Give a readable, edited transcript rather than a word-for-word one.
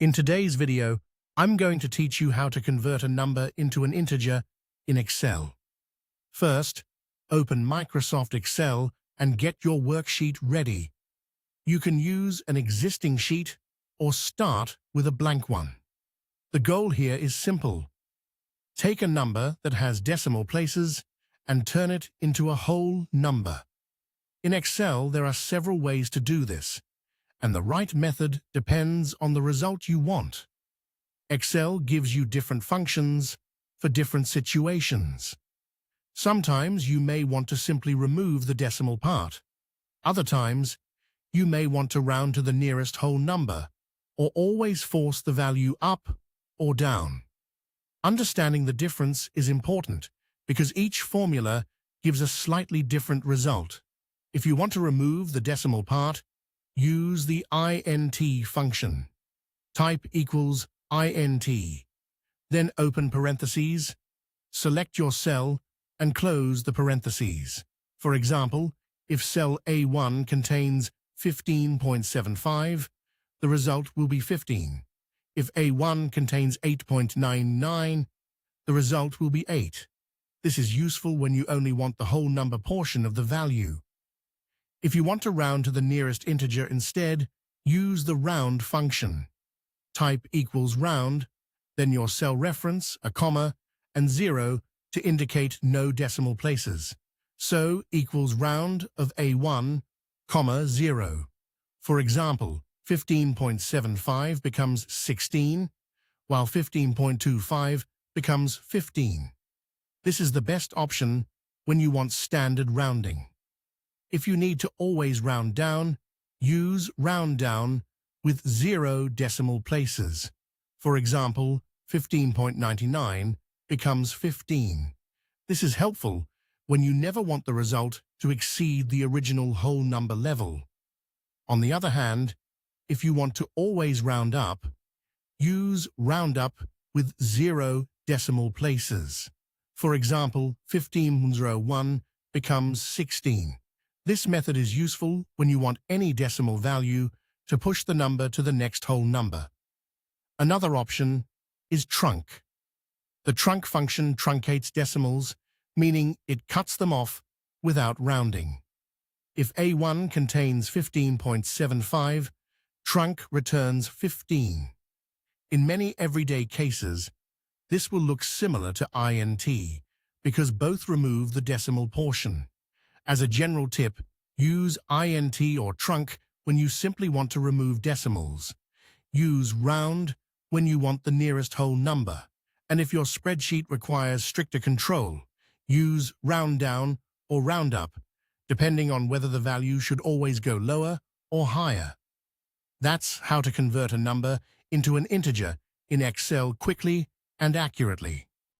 In today's video, I'm going to teach you how to convert a number into an integer in Excel. First, open Microsoft Excel and get your worksheet ready. You can use an existing sheet or start with a blank one. The goal here is simple. Take a number that has decimal places and turn it into a whole number. In Excel, there are several ways to do this, and the right method depends on the result you want. Excel gives you different functions for different situations. Sometimes you may want to simply remove the decimal part. Other times, you may want to round to the nearest whole number, or always force the value up or down. Understanding the difference is important because each formula gives a slightly different result. If you want to remove the decimal part, use the int function. Type equals int. Then open parentheses, select your cell, and close the parentheses. For example, if cell A1 contains 15.75, the result will be 15. If A1 contains 8.99, the result will be 8. This is useful when you only want the whole number portion of the value. If you want to round to the nearest integer instead, use the round function. Type equals round, then your cell reference, a comma, and 0 to indicate no decimal places. So equals round of A1, comma, 0. For example, 15.75 becomes 16, while 15.25 becomes 15. This is the best option when you want standard rounding. If you need to always round down, use round down with 0 decimal places. For example, 15.99 becomes 15. This is helpful when you never want the result to exceed the original whole number level. On the other hand, if you want to always round up, use round up with 0 decimal places. For example, 15.01 becomes 16. This method is useful when you want any decimal value to push the number to the next whole number. Another option is trunc. The trunc function truncates decimals, meaning it cuts them off without rounding. If A1 contains 15.75, trunc returns 15. In many everyday cases, this will look similar to int because both remove the decimal portion. As a general tip, use int or trunc when you simply want to remove decimals. Use round when you want the nearest whole number. And if your spreadsheet requires stricter control, use round down or round up, depending on whether the value should always go lower or higher. That's how to convert a number into an integer in Excel quickly and accurately.